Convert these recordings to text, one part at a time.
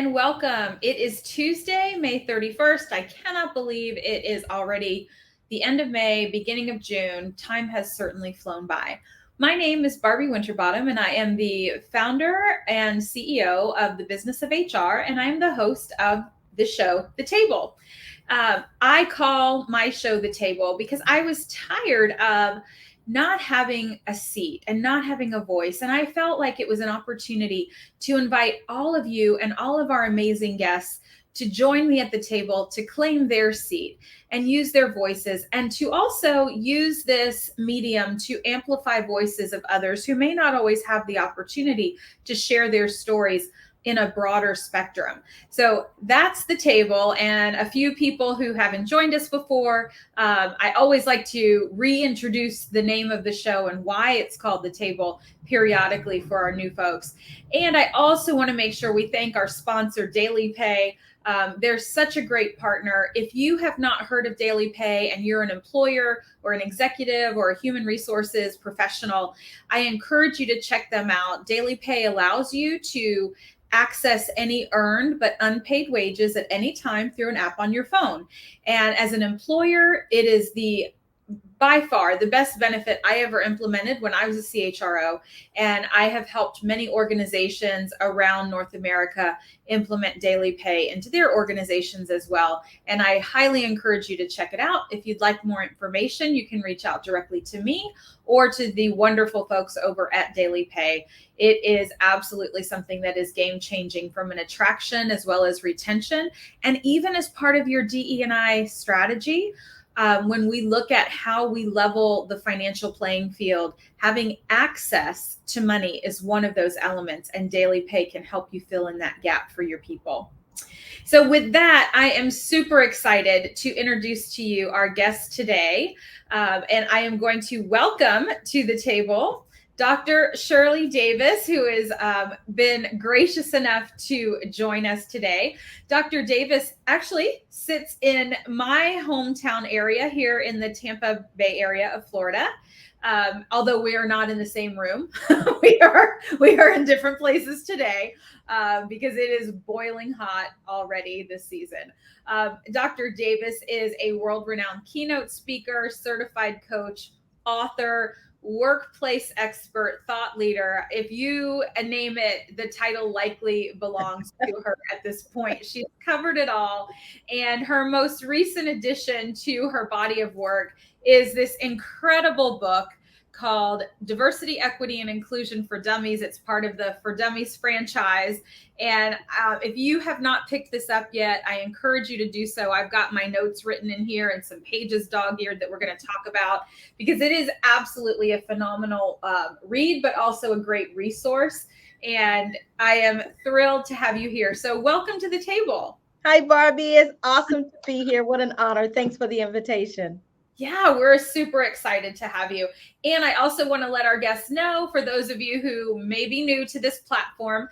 and welcome. It is Tuesday, May 31st. I cannot believe it is already the end of May, beginning of June. Time has certainly flown by. My name is Barbie Winterbottom, and I am the founder and CEO of the Business of HR, and I'm the host of the show, The Table. I call my show The Table because I was tired of not having a seat and not having a voice. And I felt like it was an opportunity to invite all of you and all of our amazing guests to join me at the table, to claim their seat and use their voices, and to also use this medium to amplify voices of others who may not always have the opportunity to share their stories in a broader spectrum. So that's the table, and a few people who haven't joined us before. I always like to reintroduce the name of the show and why it's called The Table periodically for our new folks. And I also want to make sure we thank our sponsor, Daily Pay. They're such a great partner. If you have not heard of Daily Pay and you're an employer or an executive or a human resources professional, I encourage you to check them out. Daily Pay allows you to access any earned but unpaid wages at any time through an app on your phone. And as an employer, it is by far the best benefit I ever implemented when I was a CHRO. And I have helped many organizations around North America implement Daily Pay into their organizations as well. And I highly encourage you to check it out. If you'd like more information, you can reach out directly to me or to the wonderful folks over at Daily Pay. It is absolutely something that is game changing from an attraction as well as retention. And even as part of your DE&I strategy, when we look at how we level the financial playing field, having access to money is one of those elements, and Daily Pay can help you fill in that gap for your people. So with that, I am super excited to introduce to you our guest today, and I am going to welcome to the table Dr. Shirley Davis, who has been gracious enough to join us today. Dr. Davis actually sits in my hometown area here in the Tampa Bay area of Florida. Although we are not in the same room, we are in different places today because it is boiling hot already this season. Dr. Davis is a world-renowned keynote speaker, certified coach, author, workplace expert, thought leader. If you name it, the title likely belongs to her at this point. She's covered it all. And her most recent addition to her body of work is this incredible book called Diversity, Equity, and Inclusion for Dummies. It's part of the For Dummies franchise. And if you have not picked this up yet, I encourage you to do so. I've got my notes written in here and some pages dog-eared that we're going to talk about, because it is absolutely a phenomenal read, but also a great resource. And I am thrilled to have you here. So welcome to the table. Hi, Barbie. It's awesome to be here. What an honor. Thanks for the invitation. Yeah, we're super excited to have you. And I also want to let our guests know, for those of you who may be new to this platform,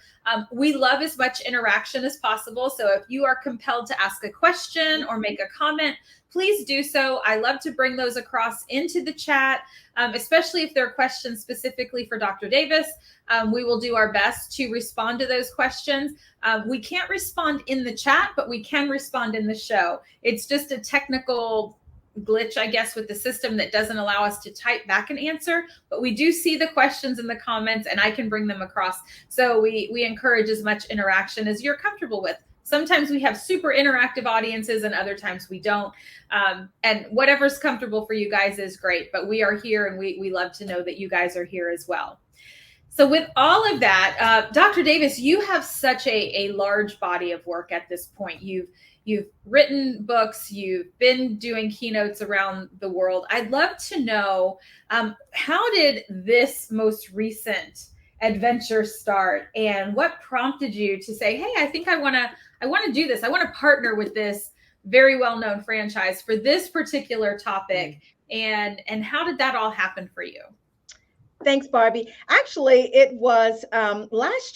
we love as much interaction as possible. So if you are compelled to ask a question or make a comment, please do so. I love to bring those across into the chat, especially if there are questions specifically for Dr. Davis. We will do our best to respond to those questions. We can't respond in the chat, but we can respond in the show. It's just a technical glitch, I guess, with the system that doesn't allow us to type back an answer, but we do see the questions in the comments and I can bring them across. So we encourage as much interaction as you're comfortable with. Sometimes we have super interactive audiences and other times we don't. And whatever's comfortable for you guys is great, but we are here and we love to know that you guys are here as well. So with all of that, Dr. Davis, you have such a large body of work at this point. You've written books, you've been doing keynotes around the world. I'd love to know, how did this most recent adventure start, and what prompted you to say, hey, I think I want to do this. I want to partner with this very well-known franchise for this particular topic. And how did that all happen for you? Thanks, Barbie. Actually, it was last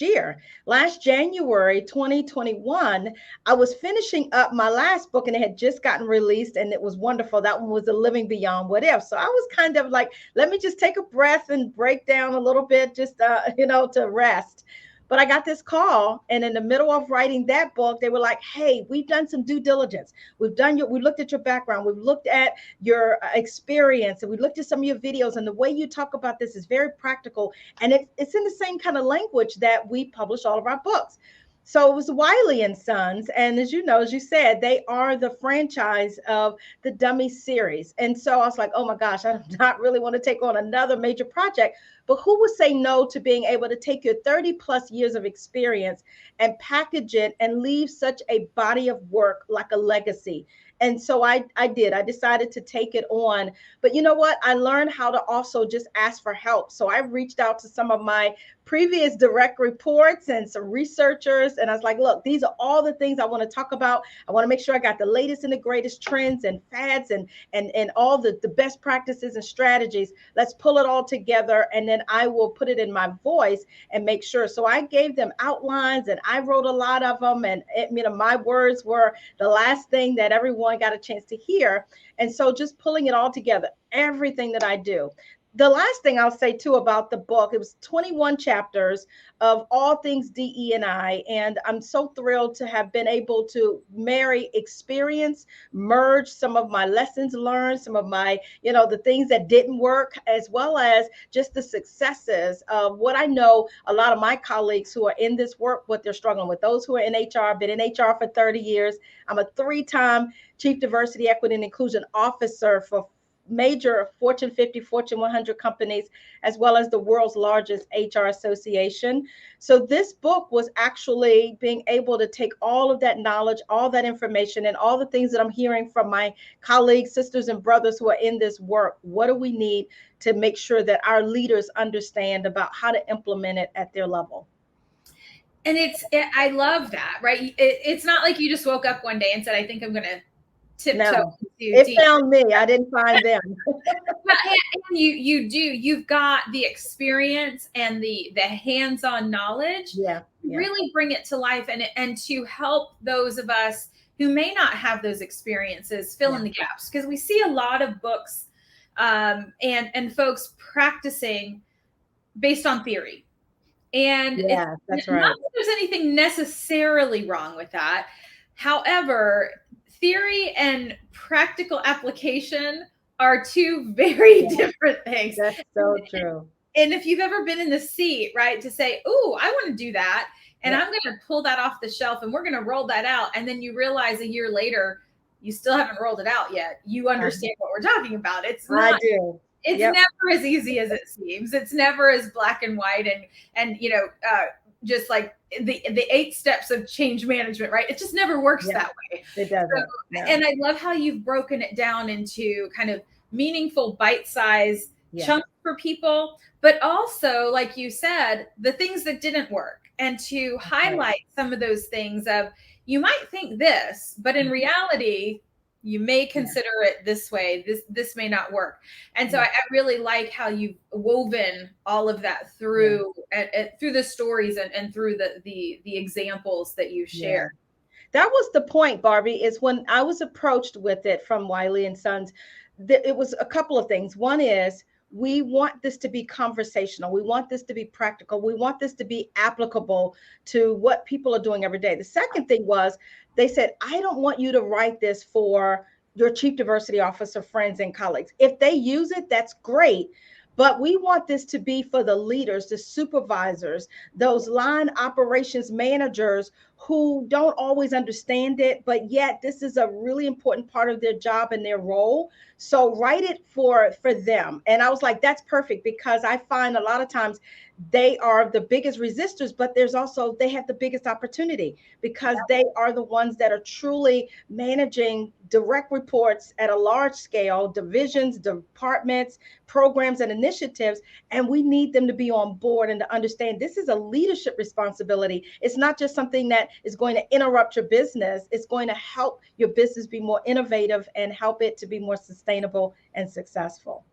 January 2021, I was finishing up my last book and it had just gotten released and it was wonderful. That one was The Living Beyond What If. So I was kind of like, let me just take a breath and break down a little bit, just, to rest. But I got this call, and in the middle of writing that book, they were like, hey, we've done some due diligence. We looked at your background. We've looked at your experience, and we looked at some of your videos, and the way you talk about this is very practical. And it's in the same kind of language that we publish all of our books. So it was Wiley and Sons. And as you know, as you said, they are the franchise of the Dummy series. And so I was like, oh my gosh, I do not really want to take on another major project. But who would say no to being able to take your 30 plus years of experience and package it and leave such a body of work like a legacy? And so I did. I decided to take it on. But you know what? I learned how to also just ask for help. So I reached out to some of my previous direct reports and some researchers. And I was like, look, these are all the things I want to talk about. I want to make sure I got the latest and the greatest trends and fads and all the best practices and strategies. Let's pull it all together. And then I will put it in my voice and make sure. So I gave them outlines, and I wrote a lot of them. And my words were the last thing that everyone got a chance to hear. And so just pulling it all together, everything that I do. The last thing I'll say too about the book, it was 21 chapters of all things DE&I, and I'm so thrilled to have been able to marry experience, merge some of my lessons learned, some of my, the things that didn't work, as well as just the successes of what I know a lot of my colleagues who are in this work, what they're struggling with. Those who are in HR, been in HR for 30 years. I'm a 3-time Chief Diversity, Equity, and Inclusion Officer for major Fortune 50, Fortune 100 companies, as well as the world's largest HR association. So this book was actually being able to take all of that knowledge, all that information, and all the things that I'm hearing from my colleagues, sisters, and brothers who are in this work. What do we need to make sure that our leaders understand about how to implement it at their level? And I love that, right? It's not like you just woke up one day and said, I think I'm going to tiptoe. No, it found me. I didn't find them. And you've got the experience and the hands-on knowledge. Yeah. Really bring it to life and to help those of us who may not have those experiences fill in the gaps, because we see a lot of books and folks practicing based on theory. And that's right. Not that there's anything necessarily wrong with that. However, theory and practical application are two very different things. That's so true. And if you've ever been in the seat, right, to say, oh, I want to do that, and I'm going to pull that off the shelf, and we're going to roll that out. And then you realize a year later, you still haven't rolled it out yet. You understand what we're talking about. It's not. I do. It's never as easy as it seems. It's never as black and white and just like the 8 steps of change management, right? It just never works that way. It doesn't. So, and I love how you've broken it down into kind of meaningful bite-sized chunks for people, but also, like you said, the things that didn't work, and to highlight some of those things of, you might think this, but in reality, you may consider it this way. This may not work. And so I really like how you've woven all of that through through the stories and through the examples that you share. That was the point, Barbie, is when I was approached with it from Wiley and Sons, it was a couple of things. One is, we want this to be conversational. We want this to be practical. We want this to be applicable to what people are doing every day. The second thing was, they said, I don't want you to write this for your chief diversity officer friends and colleagues. If they use it, that's great. But we want this to be for the leaders, the supervisors, those line operations managers who don't always understand it, but yet this is a really important part of their job and their role. So write it for them. And I was like, that's perfect, because I find a lot of times they are the biggest resistors, but they have the biggest opportunity, because they are the ones that are truly managing direct reports at a large scale, divisions, departments, programs, and initiatives. And we need them to be on board and to understand this is a leadership responsibility. It's not just something that is going to interrupt your business. It's going to help your business be more innovative and help it to be more sustainable and successful.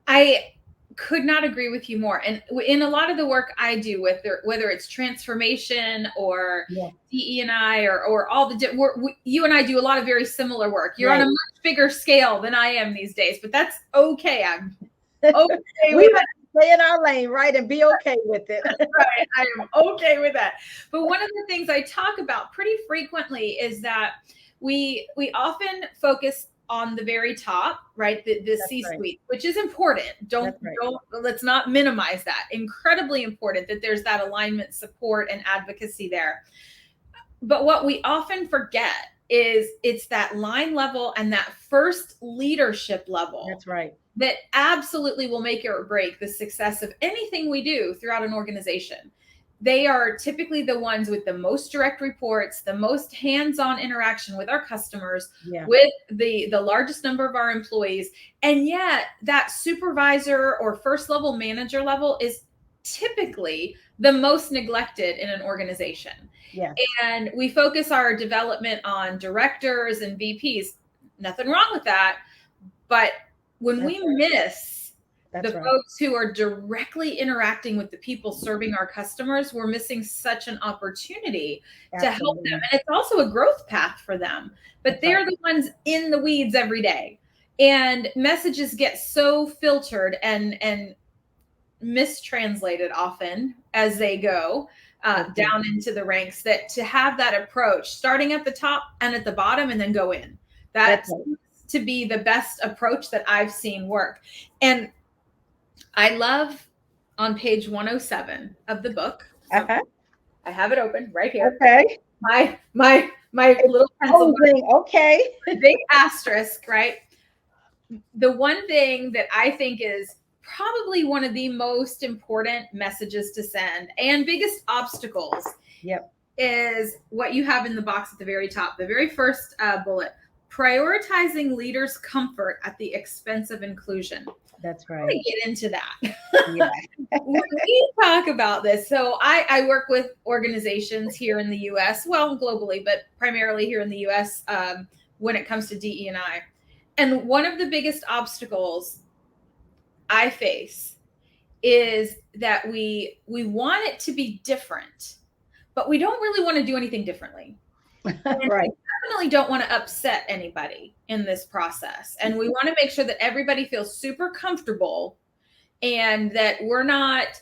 I could not agree with you more. And in a lot of the work I do, whether it's transformation or DE&I or all the you and I do a lot of very similar work. You're on a much bigger scale than I am these days, but that's okay. I'm okay with that. stay in our lane, right? And be okay with it. Right. I am okay with that. But one of the things I talk about pretty frequently is that we often focus on the very top, right? The C-suite, which is important. Don't let's not minimize that. Incredibly important that there's that alignment, support, and advocacy there. But what we often forget is it's that line level and that first leadership level. That's right. That absolutely will make or break the success of anything we do throughout an organization. They are typically the ones with the most direct reports, the most hands-on interaction with our customers, with the largest number of our employees. And yet that supervisor or first level manager level is typically the most neglected in an organization. Yeah. And we focus our development on directors and VPs. Nothing wrong with that. But when we miss the folks who are directly interacting with the people serving our customers, we're missing such an opportunity to help them. And it's also a growth path for them. But they're the ones in the weeds every day. And messages get so filtered and mistranslated often as they go down into the ranks, that to have that approach starting at the top and at the bottom and then go in, that's to be the best approach that I've seen work. And I love on page 107 of the book. I have it open right here. Okay. My little pencil. Okay. Big asterisk, right? The one thing that I think is probably one of the most important messages to send and biggest obstacles is what you have in the box at the very top, the very first bullet: prioritizing leaders' comfort at the expense of inclusion. That's right. Let me get into that. When we talk about this, so I work with organizations here in the U.S., well, globally, but primarily here in the U.S. When it comes to DE&I. And one of the biggest obstacles I face is that we want it to be different, but we don't really want to do anything differently. Right. We definitely don't want to upset anybody in this process. And we want to make sure that everybody feels super comfortable and that we're not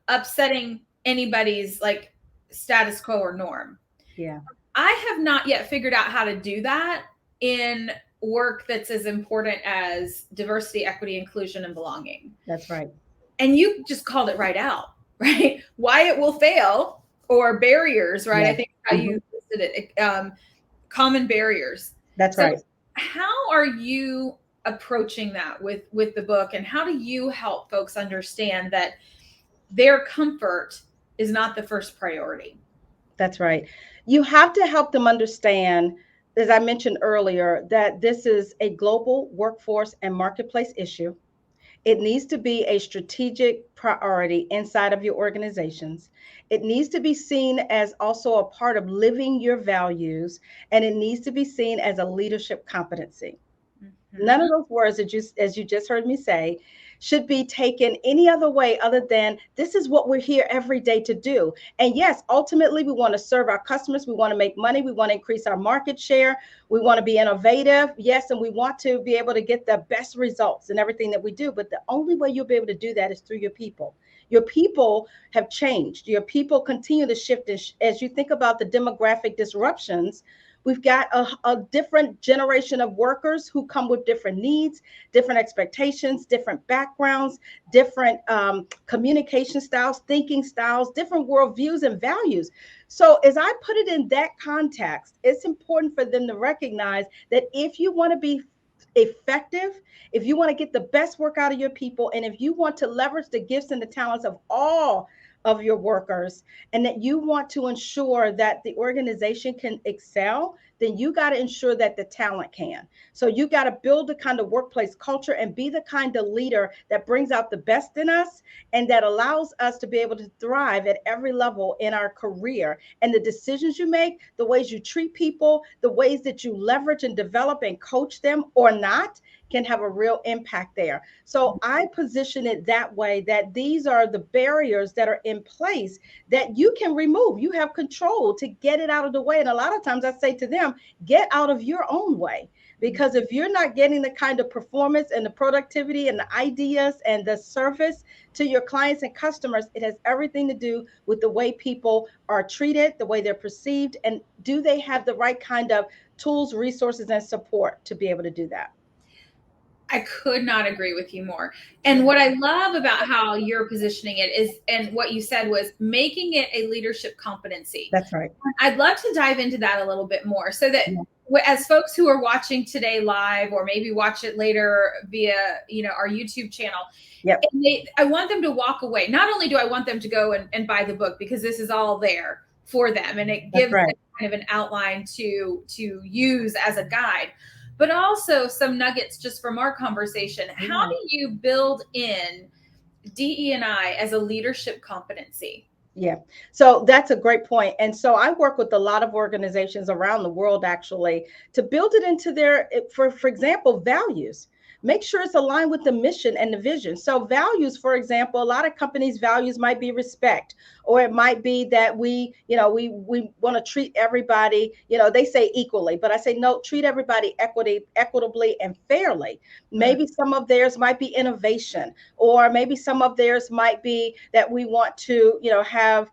upsetting anybody's like status quo or norm. Yeah. I have not yet figured out how to do that in work that's as important as diversity, equity, inclusion, and belonging. That's right. And you just called it right out, right? Why it will fail, or barriers, right? I think how you listed it, common barriers. That's right. How are you approaching that with the book, and how do you help folks understand that their comfort is not the first priority? That's right. You have to help them understand, as I mentioned earlier, that this is a global workforce and marketplace issue. It needs to be a strategic priority inside of your organizations. It needs to be seen as also a part of living your values, and it needs to be seen as a leadership competency. None of those words, as you just heard me say, should be taken any other way other than this is what we're here every day to do. And yes, ultimately, we want to serve our customers. We want to make money. We want to increase our market share. We want to be innovative. Yes, and we want to be able to get the best results in everything that we do. But the only way you'll be able to do that is through your people. Your people have changed. Your people continue to shift. As you think about the demographic disruptions, we've got a different generation of workers who come with different needs, different expectations, different backgrounds, different communication styles, thinking styles, different worldviews and values. So as I put it in that context, it's important for them to recognize that if you want to be effective, if you want to get the best work out of your people, and if you want to leverage the gifts and the talents of all of your workers, and that you want to ensure that the organization can excel, then you got to ensure that the talent can. So you got to build the kind of workplace culture and be the kind of leader that brings out the best in us and that allows us to be able to thrive at every level in our career. And the decisions you make, the ways you treat people, the ways that you leverage and develop and coach them or not, can have a real impact there. So I position it that way, that these are the barriers that are in place that you can remove. You have control to get it out of the way. And a lot of times I say to them, them, get out of your own way. Because if you're not getting the kind of performance and the productivity and the ideas and the service to your clients and customers, it has everything to do with the way people are treated, the way they're perceived, and do they have the right kind of tools, resources, and support to be able to do that. I could not agree with you more. And what I love about how you're positioning it is, and what you said was making it a leadership competency. That's right. I'd love to dive into that a little bit more so that as folks who are watching today live, or maybe watch it later via, our YouTube channel, I want them to walk away. Not only do I want them to go and buy the book, because this is all there for them, and it gives them kind of an outline to use as a guide, but also some nuggets just from our conversation. How do you build in DE&I as a leadership competency? Yeah, so that's a great point. And so I work with a lot of organizations around the world, actually, to build it into their, for example, values. Make sure it's aligned with the mission and the vision. So values, for example, a lot of companies' values might be respect, or it might be that we want to treat everybody, they say equally, but I say, no, treat everybody equitably and fairly. Maybe some of theirs might be innovation, or maybe some of theirs might be that we want to, have,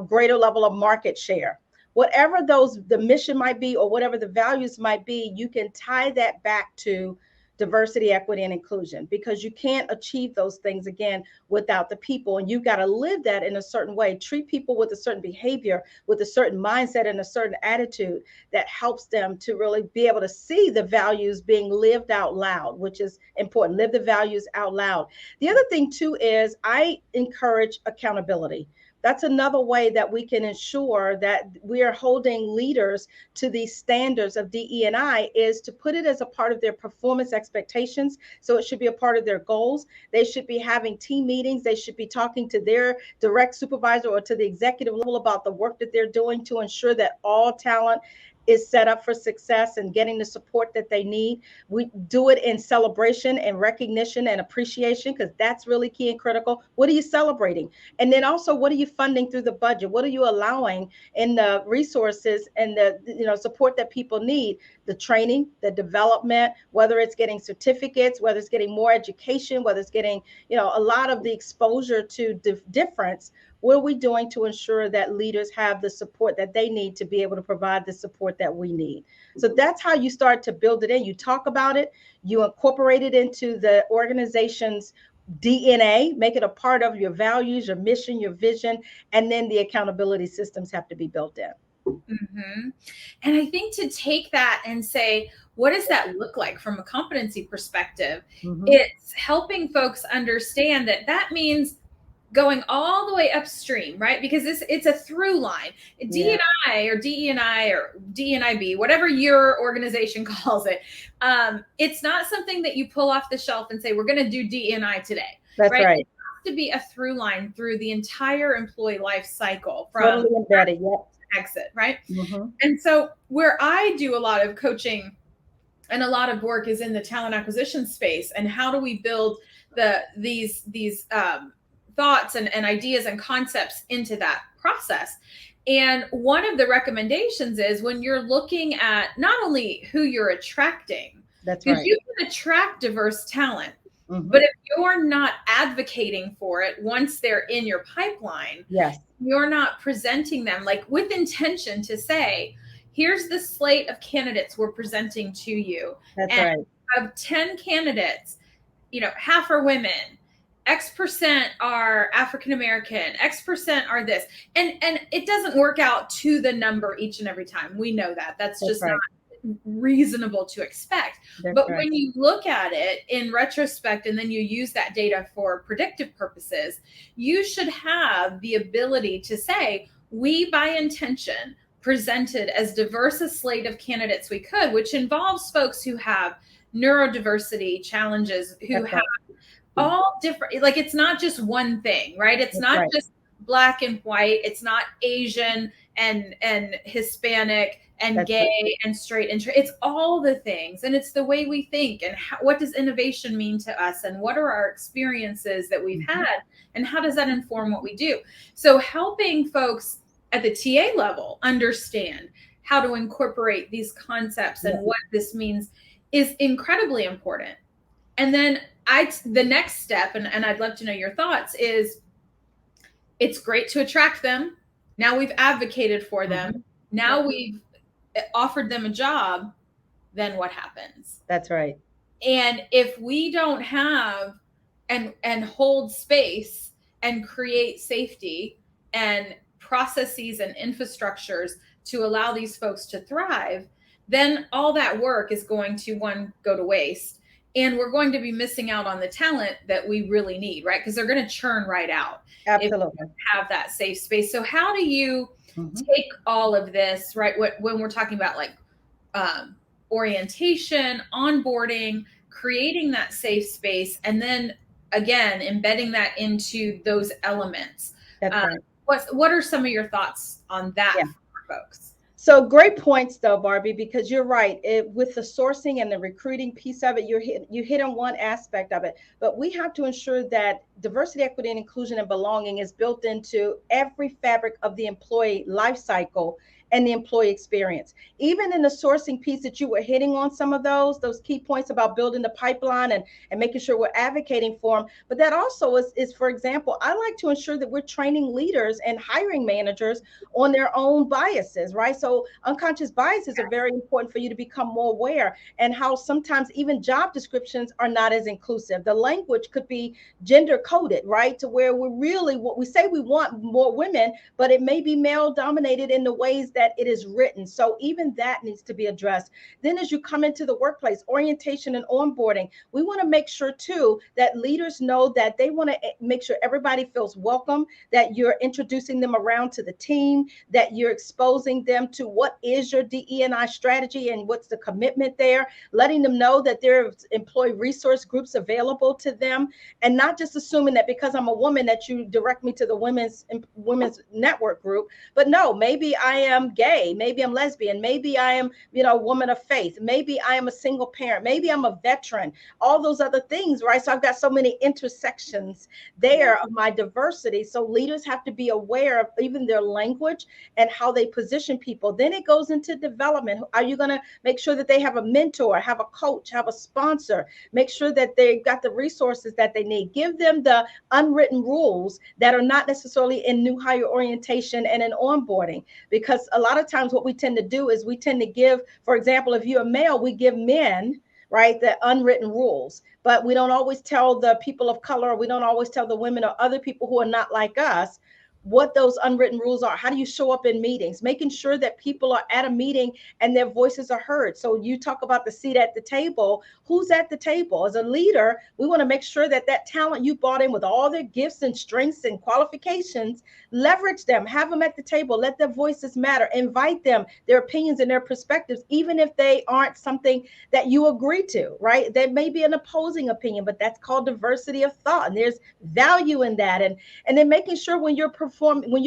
greater level of market share. Whatever the mission might be, or whatever the values might be, you can tie that back to diversity, equity, and inclusion, because you can't achieve those things, again, without the people. And you've got to live that in a certain way, treat people with a certain behavior, with a certain mindset and a certain attitude that helps them to really be able to see the values being lived out loud, which is important. Live the values out loud. The other thing too is I encourage accountability. That's another way that we can ensure that we are holding leaders to these standards of DE&I, is to put it as a part of their performance expectations. So it should be a part of their goals. They should be having team meetings. They should be talking to their direct supervisor or to the executive level about the work that they're doing to ensure that all talent is set up for success and getting the support that they need. We do it in celebration and recognition and appreciation, because that's really key and critical. What are you celebrating? And then also, what are you funding through the budget? What are you allowing in the resources and the support that people need? The training, the development, whether it's getting certificates, whether it's getting more education, whether it's getting a lot of the exposure to difference. What are we doing to ensure that leaders have the support that they need to be able to provide the support that we need? So that's how you start to build it in. You talk about it, you incorporate it into the organization's DNA, make it a part of your values, your mission, your vision, and then the accountability systems have to be built in. Mm-hmm. And I think to take that and say, what does that look like from a competency perspective? Mm-hmm. It's helping folks understand that means going all the way upstream, right? Because it's a through line. D&I or DE&I or DNIB, whatever your organization calls it. It's not something that you pull off the shelf and say, we're going to do DE&I today. That's right. It has to be a through line through the entire employee life cycle, from totally embedded, exit, right? Mm-hmm. And so where I do a lot of coaching and a lot of work is in the talent acquisition space, and how do we build these thoughts and ideas and concepts into that process. And one of the recommendations is, when you're looking at not only who you're attracting, that's right, you can attract diverse talent, mm-hmm. but if you're not advocating for it once they're in your pipeline, you're not presenting them like with intention to say, here's the slate of candidates we're presenting to you. That's right. Of 10 candidates, half are women, X% are African-American, X% are this. And it doesn't work out to the number each and every time. We know that. That's just right. Not reasonable to expect. But when you look at it in retrospect, and then you use that data for predictive purposes, you should have the ability to say, we by intention presented as diverse a slate of candidates we could, which involves folks who have neurodiversity challenges, who have all different, like, it's not just one thing, right? It's not just black and white. It's not Asian and Hispanic and gay and straight and it's all the things. And it's the way we think, and what does innovation mean to us, and what are our experiences that we've had, and how does that inform what we do? So helping folks at the TA level understand how to incorporate these concepts and what this means is incredibly important. And then the next step, and I'd love to know your thoughts, is it's great to attract them. Now we've advocated for them. Now we've offered them a job. Then what happens? That's right. And if we don't have and hold space and create safety and processes and infrastructures to allow these folks to thrive, then all that work is going to, one, go to waste. And we're going to be missing out on the talent that we really need, right? Because they're going to churn right out. Absolutely. If we have that safe space. So how do you take all of this, right? When we're talking about like orientation, onboarding, creating that safe space, and then again, embedding that into those elements. That's right. What are some of your thoughts on that for folks? So great points though, Barbie, because you're right. With the sourcing and the recruiting piece of it, you hit on one aspect of it, but we have to ensure that diversity, equity, and inclusion and belonging is built into every fabric of the employee life cycle and the employee experience. Even in the sourcing piece that you were hitting on some of those key points about building the pipeline and making sure we're advocating for them. But that also is, for example, I like to ensure that we're training leaders and hiring managers on their own biases, right? So unconscious biases are very important for you to become more aware, and how sometimes even job descriptions are not as inclusive. The language could be gender coded, right? To where we say we want more women, but it may be male dominated in the ways that it is written. So even that needs to be addressed. Then as you come into the workplace, orientation and onboarding, we want to make sure too that leaders know that they want to make sure everybody feels welcome, that you're introducing them around to the team, that you're exposing them to what is your DE&I strategy and what's the commitment there, letting them know that there are employee resource groups available to them, and not just assuming that because I'm a woman that you direct me to the women's network group. But no, maybe I am gay, maybe I'm lesbian, maybe I am, a woman of faith, maybe I am a single parent, maybe I'm a veteran, all those other things, right? So I've got so many intersections there of my diversity. So leaders have to be aware of even their language and how they position people. Then it goes into development. Are you going to make sure that they have a mentor, have a coach, have a sponsor, make sure that they've got the resources that they need, give them the unwritten rules that are not necessarily in new hire orientation and in onboarding. Because a lot of times what we tend to do is we tend to give, for example, if you're a male, we give men, right, the unwritten rules, but we don't always tell the people of color, we don't always tell the women or other people who are not like us what those unwritten rules are. How do you show up in meetings, making sure that people are at a meeting and their voices are heard. So you talk about the seat at the table. Who's at the table? As a leader, we want to make sure that talent you brought in with all their gifts and strengths and qualifications, leverage them, have them at the table, let their voices matter, invite them, their opinions and their perspectives, even if they aren't something that you agree to, right? There may be an opposing opinion, but that's called diversity of thought, and there's value in that. And then making sure when you're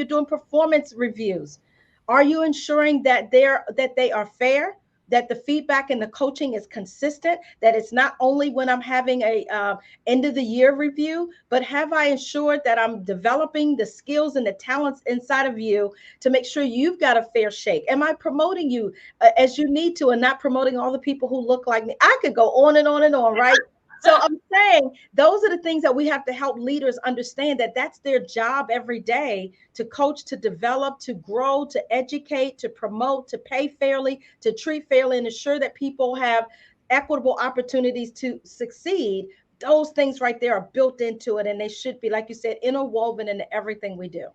doing performance reviews, are you ensuring that they are fair, that the feedback and the coaching is consistent, that it's not only when I'm having a end of the year review, but have I ensured that I'm developing the skills and the talents inside of you to make sure you've got a fair shake? Am I promoting you as you need to and not promoting all the people who look like me? I could go on and on and on, right? So I'm saying those are the things that we have to help leaders understand, that that's their job every day, to coach, to develop, to grow, to educate, to promote, to pay fairly, to treat fairly, and ensure that people have equitable opportunities to succeed. Those things right there are built into it, and they should be, like you said, interwoven into everything we do.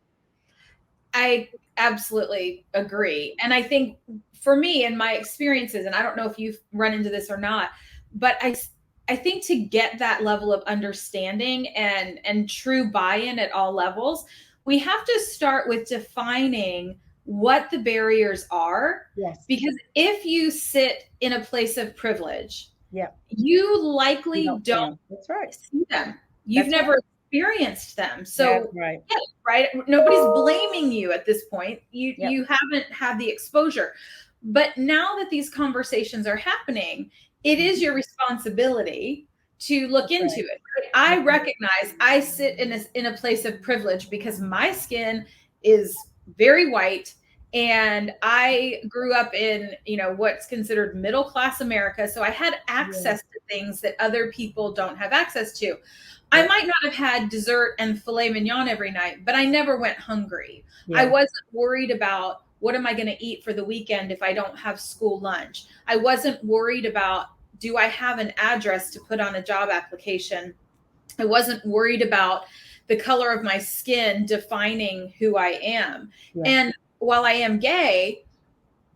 I absolutely agree. And I think for me and my experiences, and I don't know if you've run into this or not, but I think to get that level of understanding and true buy-in at all levels, we have to start with defining what the barriers are. Yes. Because if you sit in a place of privilege, yeah, you likely don't That's right. see them. You've That's never experienced them. So That's right. Yeah, right. Nobody's blaming you at this point. You haven't had the exposure. But now that these conversations are happening, it is your responsibility to look into it. Right? I recognize I sit in a place of privilege because my skin is very white And I grew up in, what's considered middle class America. So I had access to things that other people don't have access to. I might not have had dessert and filet mignon every night, but I never went hungry. I wasn't worried about what am I going to eat for the weekend if I don't have school lunch. I wasn't worried about, do I have an address to put on a job application? I wasn't worried about the color of my skin defining who I am. And while I am gay,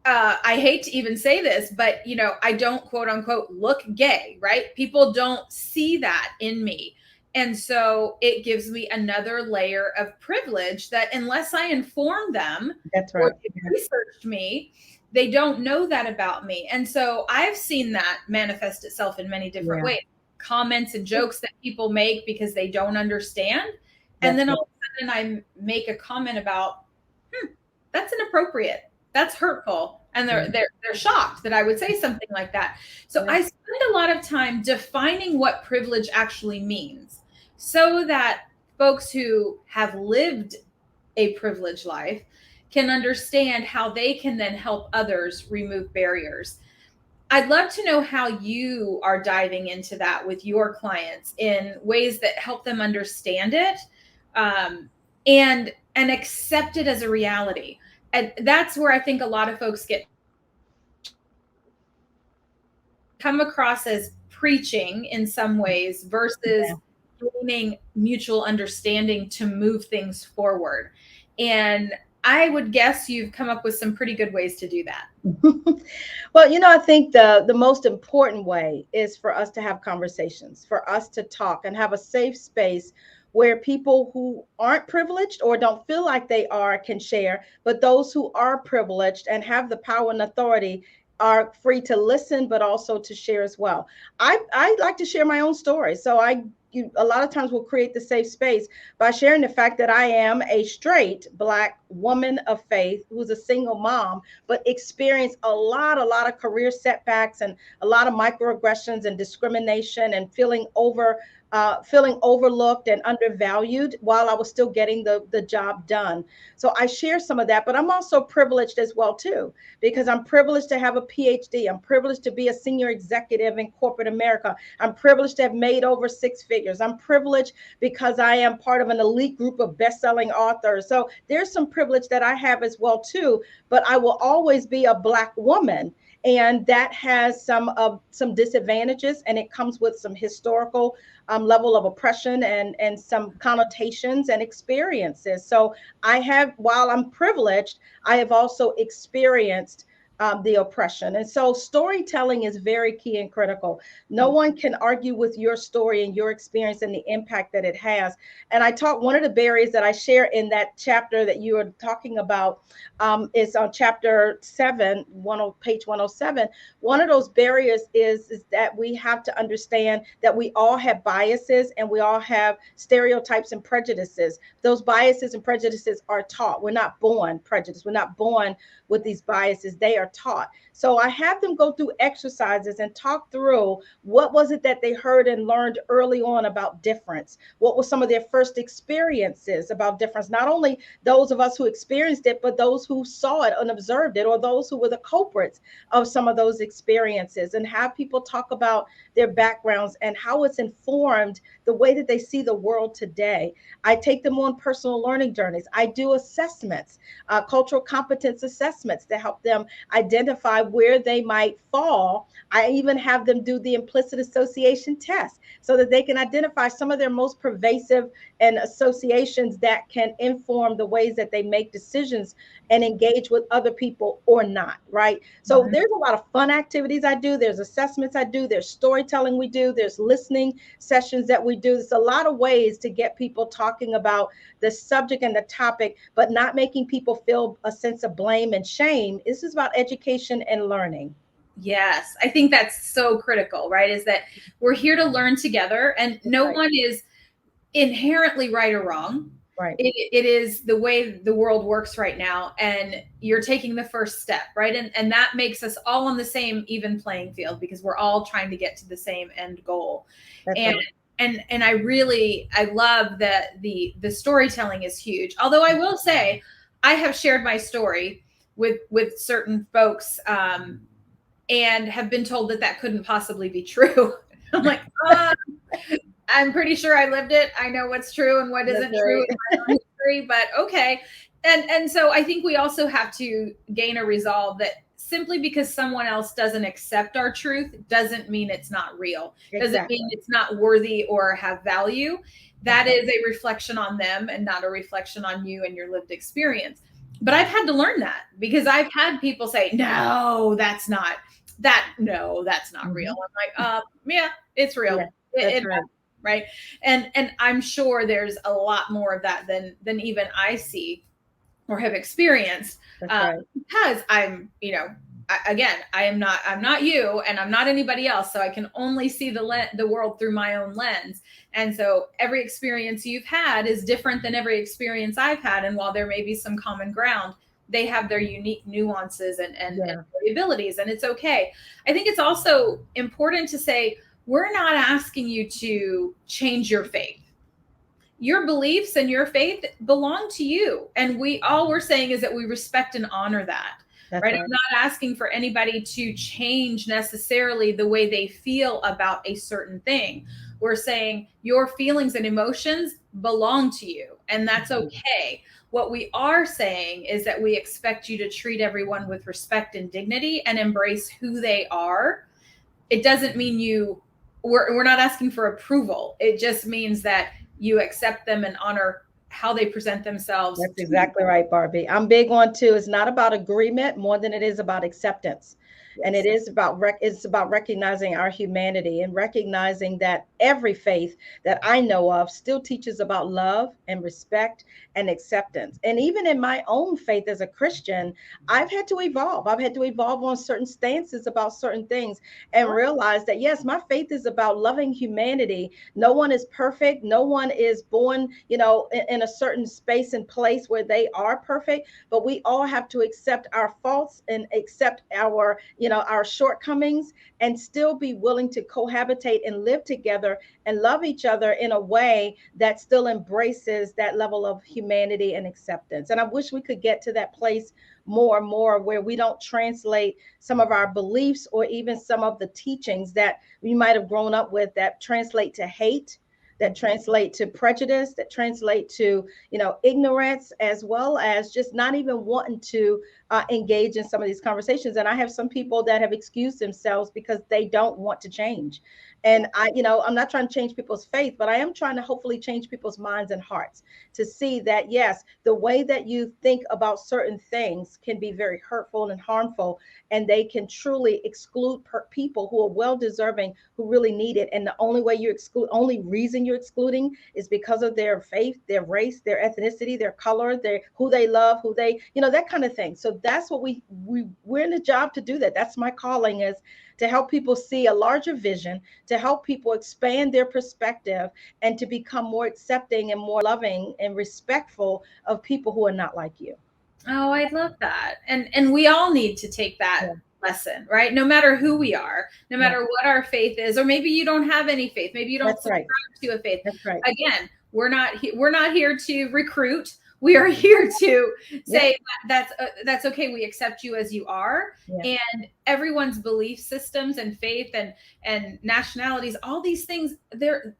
I hate to even say this, but I don't quote unquote look gay, right? People don't see that in me. And so it gives me another layer of privilege that unless I inform them or researched me, they don't know that about me. And so I've seen that manifest itself in many different ways. Comments and jokes that people make because they don't understand. And then all of a sudden I make a comment about, that's inappropriate. That's hurtful. And they're shocked that I would say something like that. So I spend a lot of time defining what privilege actually means so that folks who have lived a privileged life can understand how they can then help others remove barriers. I'd love to know how you are diving into that with your clients in ways that help them understand it, and accept it as a reality. And that's where I think a lot of folks come across as preaching in some ways versus gaining mutual understanding to move things forward. And I would guess you've come up with some pretty good ways to do that. Well, I think the most important way is for us to have conversations, for us to talk and have a safe space where people who aren't privileged or don't feel like they are can share, but those who are privileged and have the power and authority are free to listen, but also to share as well. I like to share my own story. So a lot of times will create the safe space by sharing the fact that I am a straight Black woman of faith who's a single mom, but experienced a lot of career setbacks and a lot of microaggressions and discrimination and feeling overlooked and undervalued while I was still getting the job done. So I share some of that, but I'm also privileged as well too, because I'm privileged to have a PhD. I'm privileged to be a senior executive in corporate America. I'm privileged to have made over six figures. I'm privileged because I am part of an elite group of best-selling authors. So there's some privilege that I have as well too, but I will always be a Black woman. And that has some disadvantages, and it comes with some historical level of oppression and some connotations and experiences. So while I'm privileged, I have also experienced the oppression. And so storytelling is very key and critical. No one can argue with your story and your experience and the impact that it has. And one of the barriers that I share in that chapter that you are talking about is on chapter 7, page 107. One of those barriers is that we have to understand that we all have biases and we all have stereotypes and prejudices. Those biases and prejudices are taught. We're not born prejudiced. We're not born with these biases. They are taught. So I have them go through exercises and talk through what was it that they heard and learned early on about difference. What were some of their first experiences about difference? Not only those of us who experienced it, but those who saw it and observed it, or those who were the culprits of some of those experiences, and have people talk about their backgrounds and how it's informed the way that they see the world today. I take them on personal learning journeys. I do assessments, cultural competence assessments to help them identify where they might fall. I even have them do the implicit association test so that they can identify some of their most pervasive and associations that can inform the ways that they make decisions and engage with other people or not, right? So there's a lot of fun activities I do. There's assessments I do. There's storytelling we do. There's listening sessions that we do. There's a lot of ways to get people talking about the subject and the topic, but not making people feel a sense of blame and shame. This is about education and learning. Yes, I think that's so critical, right? Is that we're here to learn together, and no one is inherently right or wrong. Right. It is the way the world works right now, and you're taking the first step, right? And that makes us all on the same even playing field because we're all trying to get to the same end goal. And I love that the storytelling is huge. Although I will say, I have shared my story with certain folks, and have been told that that couldn't possibly be true. I'm like, I'm pretty sure I lived it. I know what's true and what isn't true in my own history, but okay. And so I think we also have to gain a resolve that simply because someone else doesn't accept our truth doesn't mean it's not real. Doesn't mean it's not worthy or have value. That is a reflection on them and not a reflection on you and your lived experience. But I've had to learn that because I've had people say, no, that's not real. I'm like, yeah, it's real. Yeah, right. And I'm sure there's a lot more of that than even I see or have experienced, because I'm, I'm not you and I'm not anybody else. So I can only see the world through my own lens. And so every experience you've had is different than every experience I've had. And while there may be some common ground, they have their unique nuances and variabilities, and it's okay. I think it's also important to say, we're not asking you to change your faith. Your beliefs and your faith belong to you. And all we're saying is that we respect and honor that. Right? I'm not asking for anybody to change necessarily the way they feel about a certain thing. We're saying your feelings and emotions belong to you, and that's okay. What we are saying is that we expect you to treat everyone with respect and dignity and embrace who they are. It doesn't mean we're not asking for approval. It just means that you accept them and honor how they present themselves. That's exactly right, Barbie. I'm big on too. It's not about agreement more than it is about acceptance. And it is about it's about recognizing our humanity and recognizing that every faith that I know of still teaches about love and respect and acceptance. And even in my own faith as a Christian, I've had to evolve. I've had to evolve on certain stances about certain things and realize that, yes, my faith is about loving humanity. No one is perfect. No one is born, in a certain space and place where they are perfect, but we all have to accept our faults and accept our shortcomings and still be willing to cohabitate and live together and love each other in a way that still embraces that level of humanity and acceptance. And I wish we could get to that place more and more where we don't translate some of our beliefs or even some of the teachings that we might have grown up with that translate to hate, that translate to prejudice, that translate to, ignorance, as well as just not even wanting to engage in some of these conversations. And I have some people that have excused themselves because they don't want to change. And I'm not trying to change people's faith, but I am trying to hopefully change people's minds and hearts to see that, yes, the way that you think about certain things can be very hurtful and harmful, and they can truly exclude people who are well deserving, who really need it. And the only reason you're excluding is because of their faith, their race, their ethnicity, their color, who they love, that kind of thing. So that's what we're in a job to do that. That's my calling, is to help people see a larger vision, to help people expand their perspective, and to become more accepting and more loving and respectful of people who are not like you. Oh, I love that. And we all need to take that lesson, right? No matter who we are, no matter what our faith is, or maybe you don't have any faith, maybe you don't subscribe to a faith. That's right. Again, we're not here to recruit. We are here to say that's okay. We accept you as you are, and everyone's belief systems and faith and nationalities, all these things,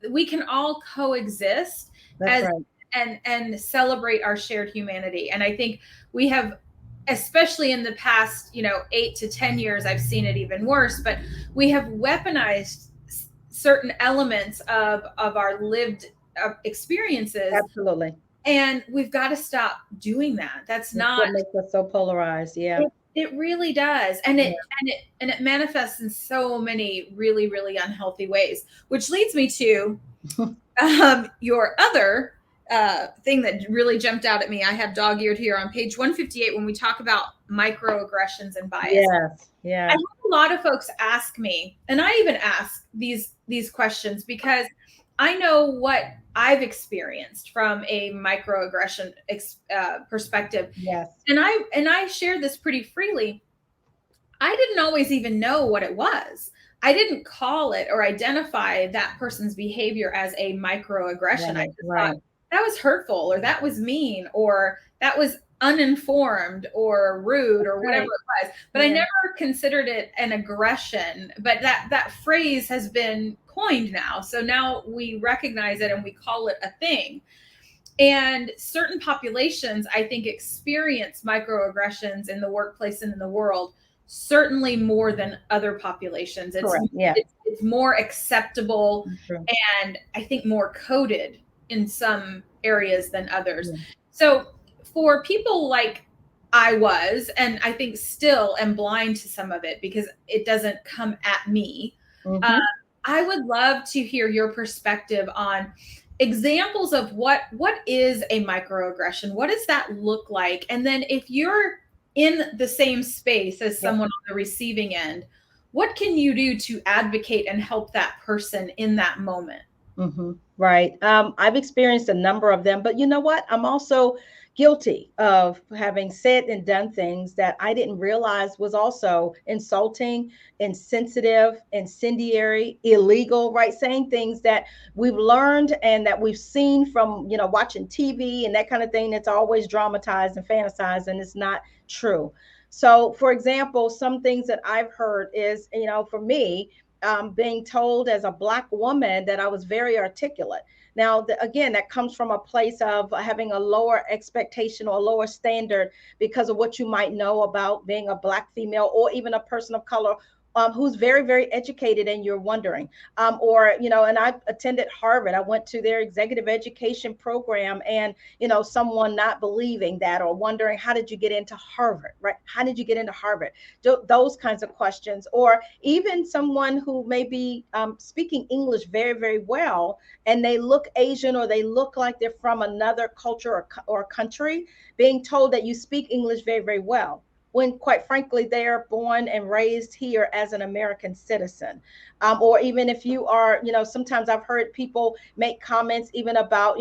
we can all coexist and celebrate our shared humanity. And I think we have, especially in the past, 8 to 10 years, I've seen it even worse, but we have weaponized certain elements of our lived experiences. Absolutely. And we've got to stop doing that. That's not what makes us so polarized. Yeah. It really does. And it manifests in so many really, really unhealthy ways, which leads me to your other thing that really jumped out at me. I have dog-eared here on page 158 when we talk about microaggressions and bias. Yes. Yeah. I have a lot of folks ask me, and I even ask these questions because I know what I've experienced from a microaggression perspective. Yes. And I share this pretty freely. I didn't always even know what it was. I didn't call it or identify that person's behavior as a microaggression. I just thought that was hurtful, or that was mean, or that was uninformed or rude or whatever Right. it was, but I Yeah. never considered it an aggression. But that phrase has been coined now, so now we recognize it and we call it a thing. And certain populations, I think, experience microaggressions in the workplace and in the world certainly more than other populations. Correct. Yeah. It's more acceptable, True. and I think more coded in some areas than others. Yeah. So for people like I was, and I think still am blind to some of it because it doesn't come at me. Uh, Mm-hmm. I would love to hear your perspective on examples of what is a microaggression. What does that look like? And then if you're in the same space as Yeah. someone on the receiving end, what can you do to advocate and help that person in that moment? Mm-hmm. Right. I've experienced a number of them, but you know what? I'm also guilty of having said and done things that I didn't realize was also insulting, insensitive, incendiary, illegal, right? Saying things that we've learned and that we've seen from, watching TV and that kind of thing that's always dramatized and fantasized, and it's not true. So, for example, some things that I've heard is, for me, being told as a Black woman that I was very articulate. Now, again, that comes from a place of having a lower expectation or a lower standard because of what you might know about being a Black female or even a person of color. Who's very, very educated, and you're wondering, and I attended Harvard. I went to their executive education program, and someone not believing that or wondering, how did you get into Harvard, right? How did you get into Harvard? Those kinds of questions, or even someone who may be speaking English very, very well, and they look Asian or they look like they're from another culture or country, being told that you speak English very, very well, when quite frankly they are born and raised here as an American citizen. Or even if you are, sometimes I've heard people make comments even about,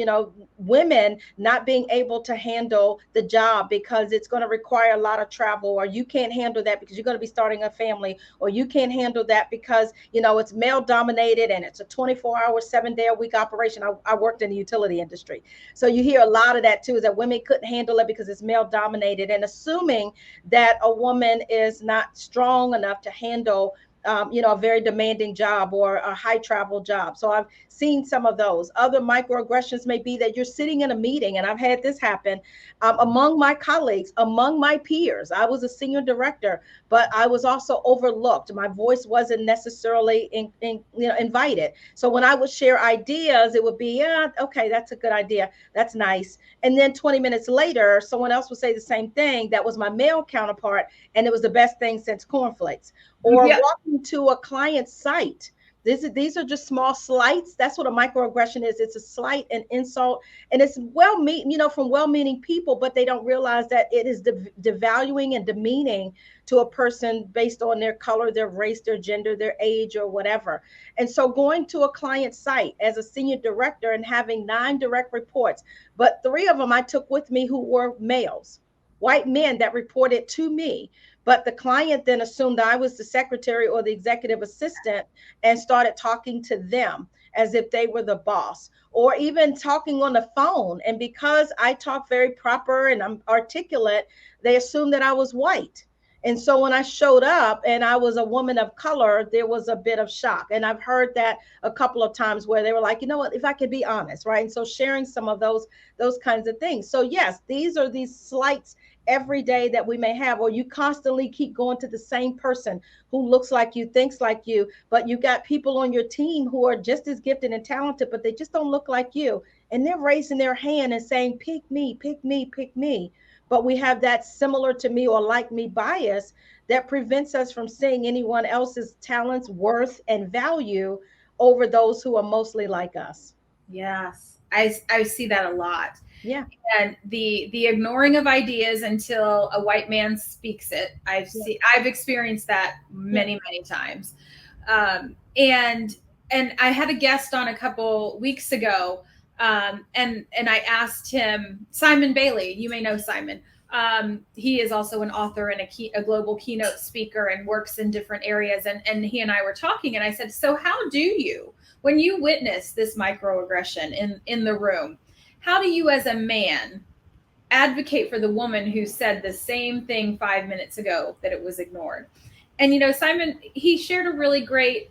women not being able to handle the job because it's going to require a lot of travel, or you can't handle that because you're going to be starting a family, or you can't handle that because, it's male dominated and it's a 24-hour, 7-day-a-week operation. I worked in the utility industry. So you hear a lot of that too, is that women couldn't handle it because it's male dominated, and assuming that a woman is not strong enough to handle a very demanding job or a high travel job. So I've seen some of those. Other microaggressions may be that you're sitting in a meeting, and I've had this happen among my colleagues, among my peers. I was a senior director, but I was also overlooked. My voice wasn't necessarily invited. So when I would share ideas, it would be, yeah, okay, that's a good idea. That's nice. And then 20 minutes later, someone else would say the same thing. That was my male counterpart, and it was the best thing since cornflakes. Or Yeah. walking to a client's site. These are just small slights. That's what a microaggression is. It's a slight, an insult, and it's from well-meaning people, but they don't realize that it is devaluing and demeaning to a person based on their color, their race, their gender, their age, or whatever. And so going to a client site as a senior director and having 9 direct reports, but 3 of them I took with me who were males, white men that reported to me. But the client then assumed I was the secretary or the executive assistant and started talking to them as if they were the boss, or even talking on the phone. And because I talk very proper and I'm articulate, they assumed that I was white. And so when I showed up and I was a woman of color, there was a bit of shock. And I've heard that a couple of times where they were like, you know what, if I could be honest, right? And so sharing some of those kinds of things. So yes, these are these slights every day that we may have, or you constantly keep going to the same person who looks like you, thinks like you, but you got people on your team who are just as gifted and talented, but they just don't look like you. And they're raising their hand and saying, pick me, pick me, pick me. But we have that similar to me or like me bias that prevents us from seeing anyone else's talents, worth, and value over those who are mostly like us. Yes. I see that a lot. Yeah. And the ignoring of ideas until a white man speaks it. Yeah. I've experienced that Yeah. many times. And I had a guest on a couple weeks ago, and I asked him, Simon Bailey, you may know Simon. He is also an author and a global keynote speaker and works in different areas. And he and I were talking, and I said, so how do you, when you witness this microaggression in the room, how do you as a man advocate for the woman who said the same thing 5 minutes ago that it was ignored. And Simon, he shared a really great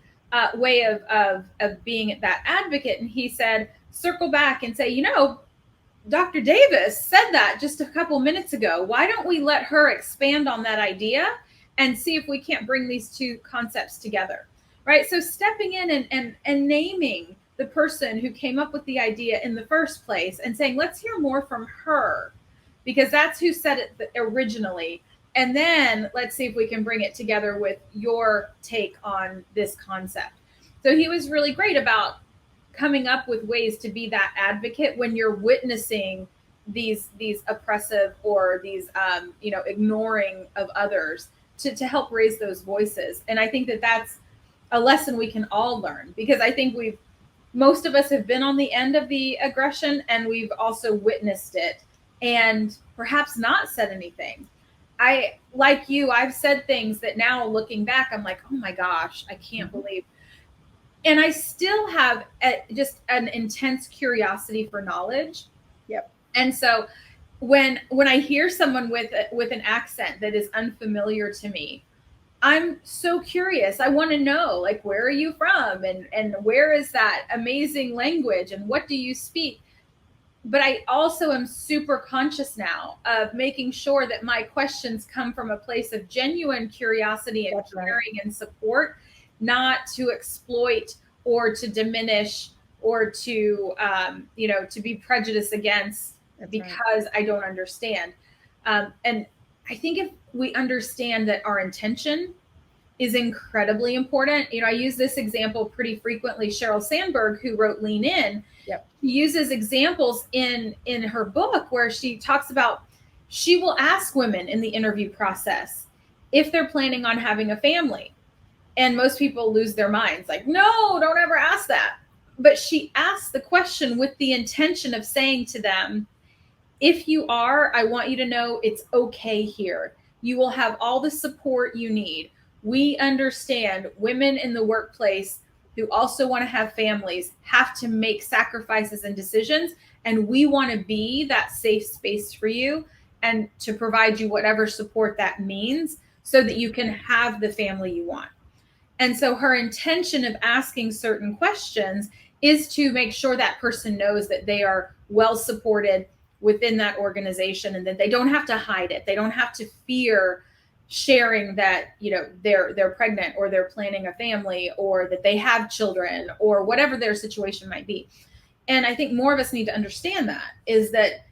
way of being that advocate, and he said, circle back and say, Dr. Davis said that just a couple minutes ago. Why don't we let her expand on that idea and see if we can't bring these two concepts together, right? So stepping in and naming the person who came up with the idea in the first place and saying, let's hear more from her, because that's who said it originally. And then let's see if we can bring it together with your take on this concept. So he was really great about coming up with ways to be that advocate when you're witnessing these oppressive or these ignoring of others, to help raise those voices. And I think that that's a lesson we can all learn, because I think most of us have been on the end of the aggression, and we've also witnessed it and perhaps not said anything. Like you, I've said things that now looking back, I'm like, oh my gosh, I can't believe. And I still have just an intense curiosity for knowledge. Yep. And so when I hear someone with an accent that is unfamiliar to me, I'm so curious. I want to know, like, where are you from, and where is that amazing language, and what do you speak? But I also am super conscious now of making sure that my questions come from a place of genuine curiosity and caring and support, not to exploit or to diminish or to to be prejudiced against because I don't understand. And I think if we understand that our intention is incredibly important. I use this example pretty frequently. Sheryl Sandberg, who wrote Lean In, uses examples in her book where she talks about, she will ask women in the interview process if they're planning on having a family. And most people lose their minds, like, no, don't ever ask that. But she asks the question with the intention of saying to them, if you are, I want you to know it's okay here. You will have all the support you need. We understand women in the workplace who also want to have families have to make sacrifices and decisions. And we want to be that safe space for you and to provide you whatever support that means so that you can have the family you want. And so her intention of asking certain questions is to make sure that person knows that they are well supported within that organization, and that they don't have to hide it. They don't have to fear sharing that, they're pregnant, or they're planning a family, or that they have children, or whatever their situation might be. And I think more of us need to understand that, is that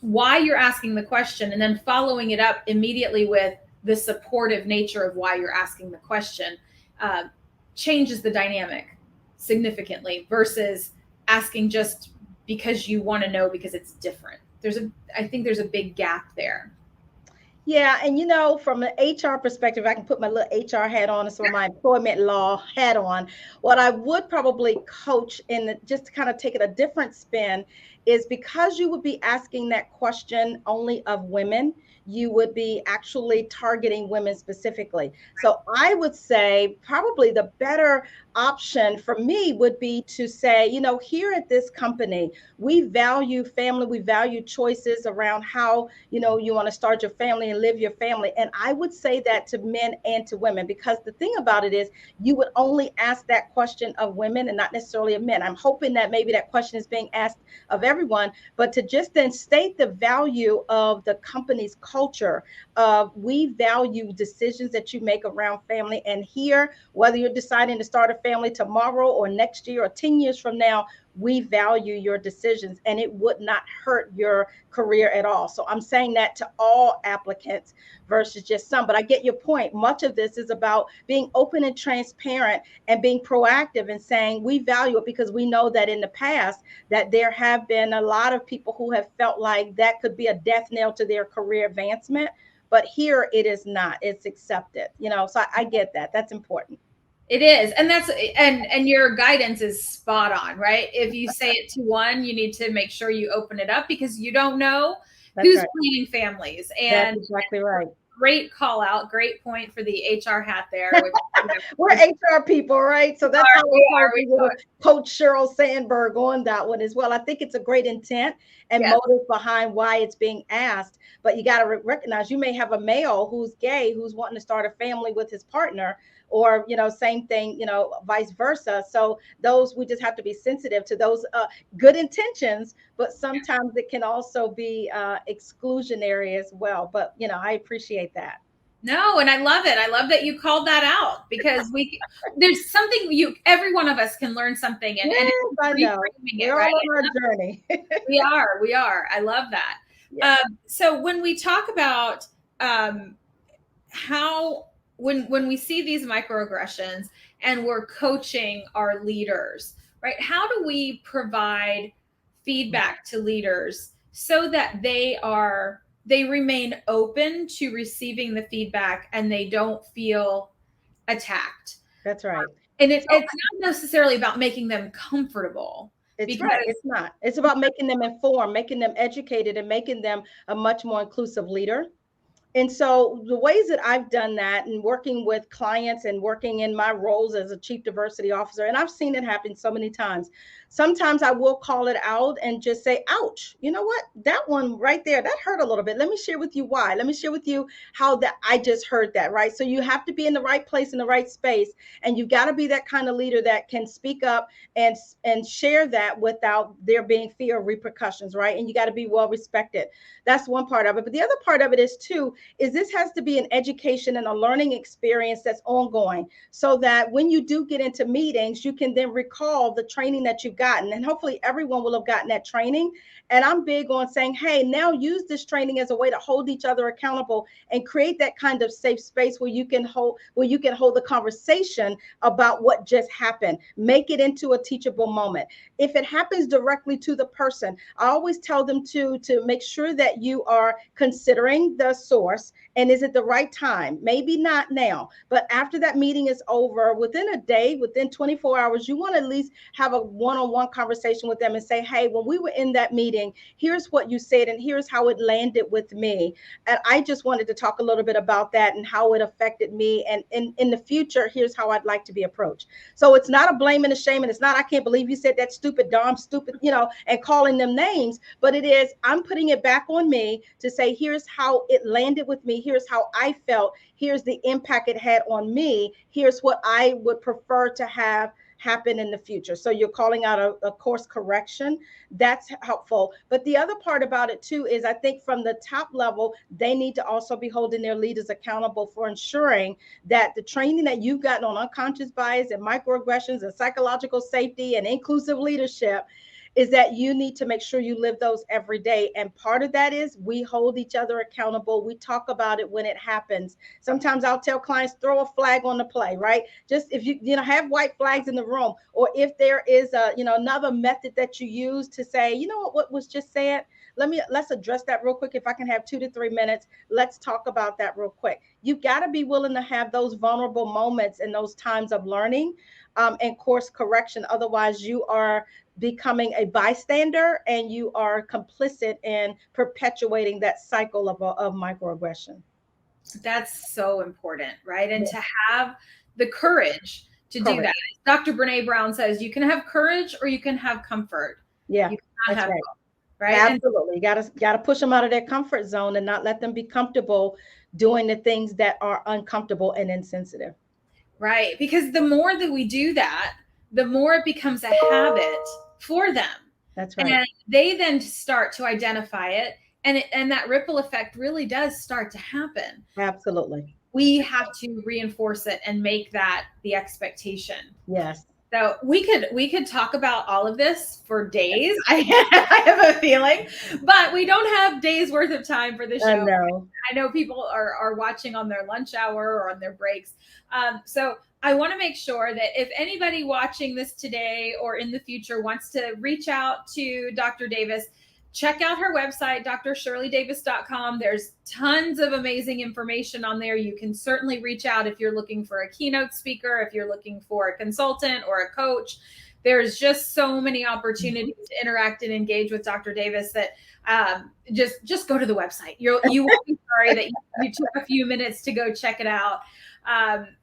why you're asking the question and then following it up immediately with the supportive nature of why you're asking the question changes the dynamic significantly versus asking just because you want to know because it's different. I think there's a big gap there. Yeah, and from an HR perspective, I can put my little HR hat on and some of my employment law hat on. What I would probably coach, and just to kind of take it a different spin, is because you would be asking that question only of women, you would be actually targeting women specifically. So I would say probably the better option for me would be to say, here at this company, we value family, we value choices around how, you want to start your family and live your family. And I would say that to men and to women, because the thing about it is you would only ask that question of women and not necessarily of men. I'm hoping that maybe that question is being asked of everyone, but to just then state the value of the company's culture of, we value decisions that you make around family. And here, whether you're deciding to start a family tomorrow or next year or 10 years from now, we value your decisions, and it would not hurt your career at all. So I'm saying that to all applicants versus just some. But I get your point. Much of this is about being open and transparent and being proactive and saying we value it, because we know that in the past that there have been a lot of people who have felt like that could be a death knell to their career advancement. But here it is not. It's accepted. So I get that. That's important. It is. And and your guidance is spot on, right? If you say it to one, you need to make sure you open it up, because you don't know who's planning families. And that's exactly right. great call out, great point for the HR hat there. Which, we're HR people, right? So that's how we would have coach Sheryl Sandberg on that one as well. I think it's a great intent and motive behind why it's being asked. But you got to recognize you may have a male who's gay, who's wanting to start a family with his partner, or, same thing, vice versa. So those, we just have to be sensitive to those good intentions, but sometimes it can also be exclusionary as well. But, I appreciate that. No, and I love it. I love that you called that out, because there's something every one of us can learn something, and I know. We're all on our journey. we are. I love that. Yeah. So when we talk about how when we see these microaggressions and we're coaching our leaders, right? How do we provide feedback to leaders so that they remain open to receiving the feedback and they don't feel attacked? That's right. And it's not necessarily about making them comfortable. It's right. It's not. It's about making them informed, making them educated, and making them a much more inclusive leader. And so the ways that I've done that, and working with clients and working in my roles as a chief diversity officer, and I've seen it happen so many times. Sometimes I will call it out and just say, ouch, you know what? That one right there, that hurt a little bit. Let me share with you why. Let me share with you how that I just heard that, right? So you have to be in the right place, in the right space. And you got to be that kind of leader that can speak up and share that without there being fear of repercussions, right? And you got to be well respected. That's one part of it. But the other part of it is too, is this has to be an education and a learning experience that's ongoing, so that when you do get into meetings, you can then recall the training that you've gotten. And hopefully everyone will have gotten that training. And I'm big on saying, hey, now use this training as a way to hold each other accountable and create that kind of safe space where you can hold the conversation about what just happened. Make it into a teachable moment. If it happens directly to the person, I always tell them to make sure that you are considering the source. And is it the right time? Maybe not now, but after that meeting is over, within a day, within 24 hours, you want to at least have a one-on-one conversation with them and say, hey, when we were in that meeting, here's what you said, and here's how it landed with me. And I just wanted to talk a little bit about that and how it affected me. And in the future, here's how I'd like to be approached. So it's not a blame and a shame. And it's not, I can't believe you said that stupid, dumb, stupid, and calling them names. But it is, I'm putting it back on me to say, here's how it landed with me. Here's how I felt. Here's the impact it had on me. Here's what I would prefer to have happen in the future. So you're calling out a course correction. That's helpful. But the other part about it too is, I think from the top level, they need to also be holding their leaders accountable for ensuring that the training that you've gotten on unconscious bias and microaggressions and psychological safety and inclusive leadership is that you need to make sure you live those every day. And part of that is we hold each other accountable. We talk about it when it happens. Sometimes I'll tell clients, throw a flag on the play, right? Just if you have white flags in the room, or if there is another method that you use to say, what was just said, let's address that real quick. If I can have 2 to 3 minutes, let's talk about that real quick. You've got to be willing to have those vulnerable moments and those times of learning and course correction. Otherwise, you are becoming a bystander and you are complicit in perpetuating that cycle of microaggression. That's so important, right? And to have the courage to do that. Dr. Brene Brown says you can have courage or you can have comfort. Yeah, you cannot have right. both, right? Absolutely. You got to push them out of their comfort zone and not let them be comfortable doing the things that are uncomfortable and insensitive. Right. Because the more that we do that, the more it becomes a habit for them. That's right. And they then start to identify it. And that ripple effect really does start to happen. Absolutely. We have to reinforce it and make that the expectation. Yes. So we could talk about all of this for days. I have a feeling, but we don't have days worth of time for the show. I know people are watching on their lunch hour or on their breaks. So I want to make sure that if anybody watching this today or in the future wants to reach out to Dr. Davis, check out her website, drshirleydavis.com. There's tons of amazing information on there. You can certainly reach out if you're looking for a keynote speaker, if you're looking for a consultant or a coach. there's just so many opportunities to interact and engage with Dr. Davis that just go to the website. You won't be sorry that you took a few minutes to go check it out.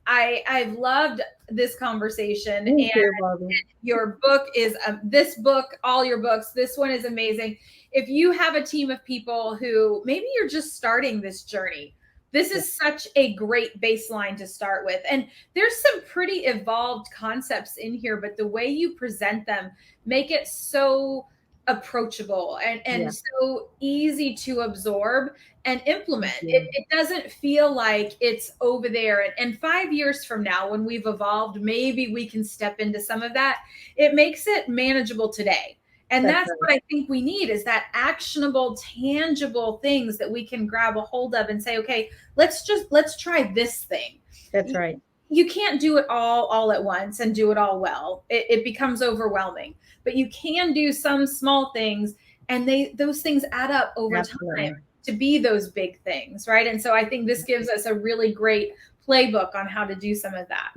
I've loved this conversation. Thank and you, your book is this book, all your books. This one is amazing. If you have a team of people who maybe you're just starting this journey, this is such a great baseline to start with. And there's some pretty evolved concepts in here, but the way you present them make it so approachable and so easy to absorb and implement. It doesn't feel like it's over there. And 5 years from now, when we've evolved, maybe we can step into some of that. It makes it manageable today. And that's what I think we need, is that actionable, tangible things that we can grab a hold of and say, okay, let's try this thing. That's right. You can't do it all at once and do it all well. It becomes overwhelming, but you can do some small things, and those things add up over time to be those big things, right? And so I think this gives us a really great playbook on how to do some of that.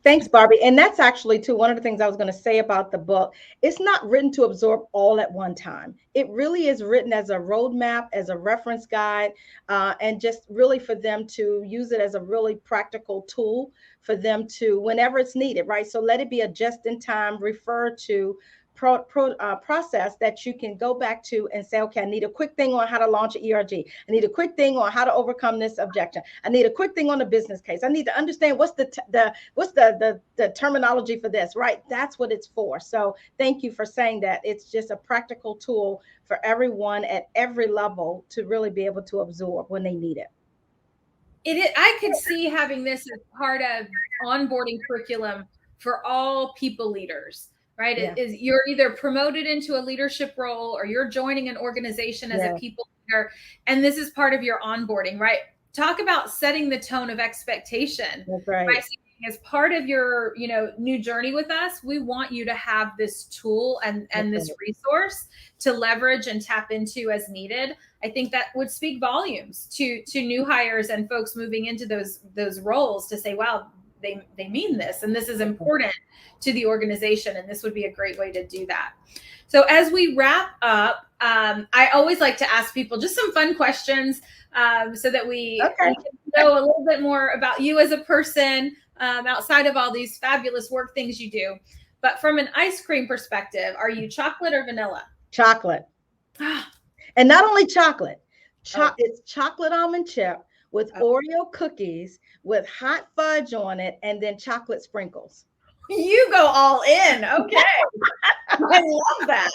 Thanks, Barbie. And that's actually, too, one of the things I was going to say about the book. It's not written to absorb all at one time. It really is written as a roadmap, as a reference guide, and just really for them to use it as a really practical tool for them to, whenever it's needed, right? So let it be a just-in-time refer to process that you can go back to and say, okay, I need a quick thing on how to launch an ERG. I need a quick thing on how to overcome this objection. I need a quick thing on the business case. I need to understand what's the terminology for this, right? That's what it's for. So thank you for saying that. It's just a practical tool for everyone at every level to really be able to absorb when they need it. I could see having this as part of onboarding curriculum for all people leaders. Right? Yeah. Is you're either promoted into a leadership role or you're joining an organization as a people leader, and this is part of your onboarding, right? Talk about setting the tone of expectation. That's right. By saying, as part of your, new journey with us, we want you to have this tool and this resource to leverage and tap into as needed. I think that would speak volumes to new hires and folks moving into those roles to say, wow, they mean this, and this is important to the organization, and this would be a great way to do that. So as we wrap up, I always like to ask people just some fun questions so that we can know a little bit more about you as a person outside of all these fabulous work things you do. But from an ice cream perspective, are you chocolate or vanilla? Chocolate. And not only chocolate, it's chocolate almond chip with Oreo cookies with hot fudge on it, and then chocolate sprinkles. You go all in. Okay. I love that.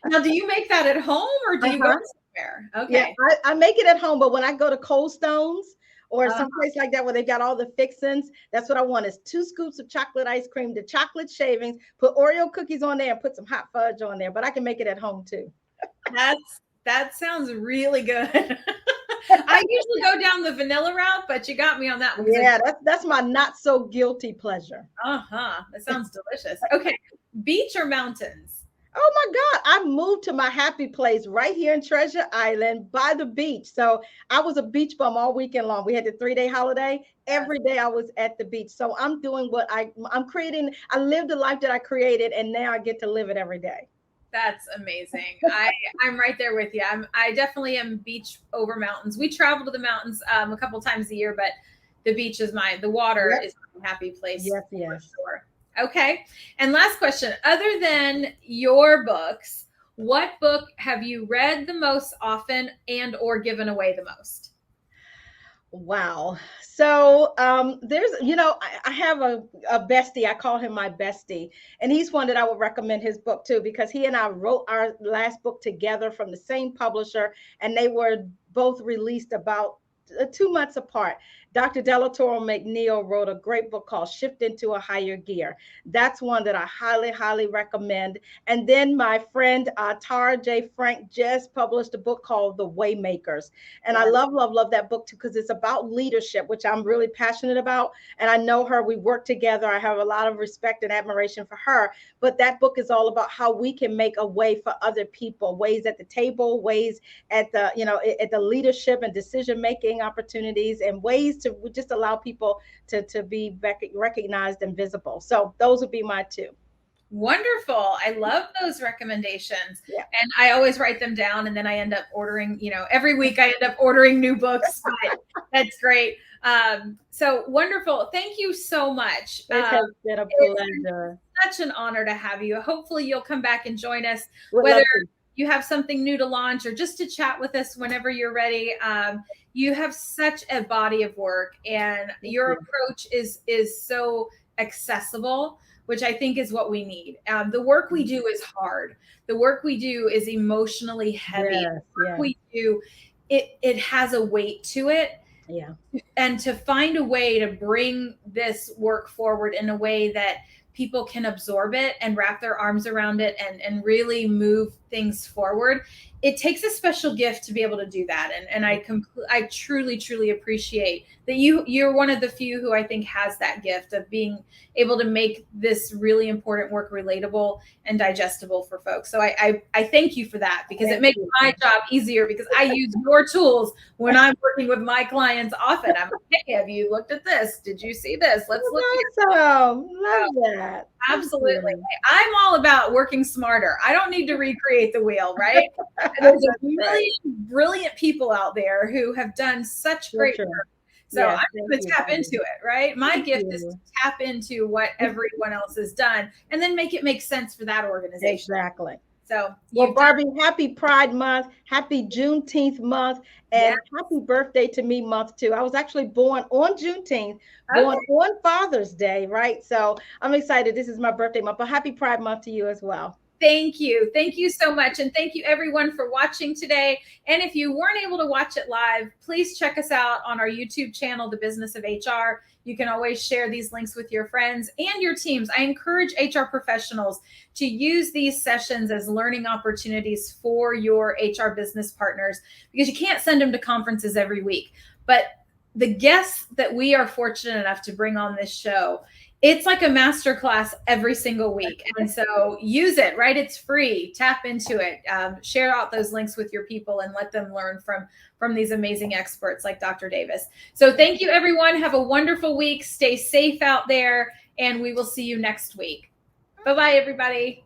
Now, do you make that at home or do you go somewhere? Okay. Yeah, I make it at home, but when I go to Cold Stones or someplace like that where they've got all the fixings, that's what I want is 2 scoops of chocolate ice cream, the chocolate shavings, put Oreo cookies on there, and put some hot fudge on there. But I can make it at home too. That sounds really good. I usually go down the vanilla route, but you got me on that one. Yeah, that's my not so guilty pleasure. That sounds delicious. Okay, beach or mountains? Oh my God, I moved to my happy place right here in Treasure Island by the beach. So I was a beach bum all weekend long. We had the 3-day holiday. Every day I was at the beach. So I'm doing what I'm creating. I lived the life that I created, and now I get to live it every day. That's amazing. I'm right there with you. I definitely am beach over mountains. We travel to the mountains a couple times a year, but the beach is the water is my happy place. Yes. For sure. Okay. And last question, other than your books, what book have you read the most often and or given away the most? Wow. So there's, I have a bestie. I call him my bestie. And he's one that I would recommend his book too, because he and I wrote our last book together from the same publisher, and they were both released about 2 months apart. Dr. Delatoro McNeil wrote a great book called Shift into a Higher Gear. That's one that I highly, highly recommend. And then my friend Tara J. Frank just published a book called The Waymakers. And I love, love, love that book too, because it's about leadership, which I'm really passionate about. And I know her, we work together. I have a lot of respect and admiration for her. But that book is all about how we can make a way for other people, ways at the table, ways at the, at the leadership and decision-making opportunities, and ways to just allow people to be recognized and visible. So those would be my 2. Wonderful. I love those recommendations. Yeah. And I always write them down, and then I end up ordering, every week I end up ordering new books, but that's great. So wonderful. Thank you so much. It has been a pleasure. Such an honor to have you. Hopefully you'll come back and join us, Would whether love to. you have something new to launch or just to chat with us whenever you're ready. You have such a body of work, and your approach is so accessible, which I think is what we need. The work we do is hard. The work we do is emotionally heavy. Yes, The work we do, it has a weight to it. Yeah. And to find a way to bring this work forward in a way that people can absorb it and wrap their arms around it and really move things forward, it takes a special gift to be able to do that. And I truly, truly appreciate that you're one of the few who I think has that gift of being able to make this really important work relatable and digestible for folks. So I thank you for that, because it makes my job easier, because I use your tools when I'm working with my clients often. I'm like, hey, have you looked at this? Did you see this? Let's look at it. Awesome. Love that. Absolutely. I'm all about working smarter. I don't need to recreate the wheel, right? There's a million brilliant people out there who have done such great work. So I'm going to tap into it, right? My gift is to tap into what everyone else has done and then make it make sense for that organization. Exactly. So, well, Barbie, happy Pride Month, happy Juneteenth month, and happy birthday to me month too. I was actually born on Juneteenth, born on Father's Day, right? So I'm excited. This is my birthday month, but happy Pride Month to you as well. Thank you. Thank you so much. And thank you everyone for watching today. And if you weren't able to watch it live, please check us out on our YouTube channel, The Business of HR. You can always share these links with your friends and your teams. I encourage HR professionals to use these sessions as learning opportunities for your HR business partners, because you can't send them to conferences every week. But the guests that we are fortunate enough to bring on this show, it's like a masterclass every single week. And so use it, right? It's free. Tap into it. Share out those links with your people and let them learn from these amazing experts like Dr. Davis. So thank you, everyone. Have a wonderful week. Stay safe out there, and we will see you next week. Bye-bye, everybody.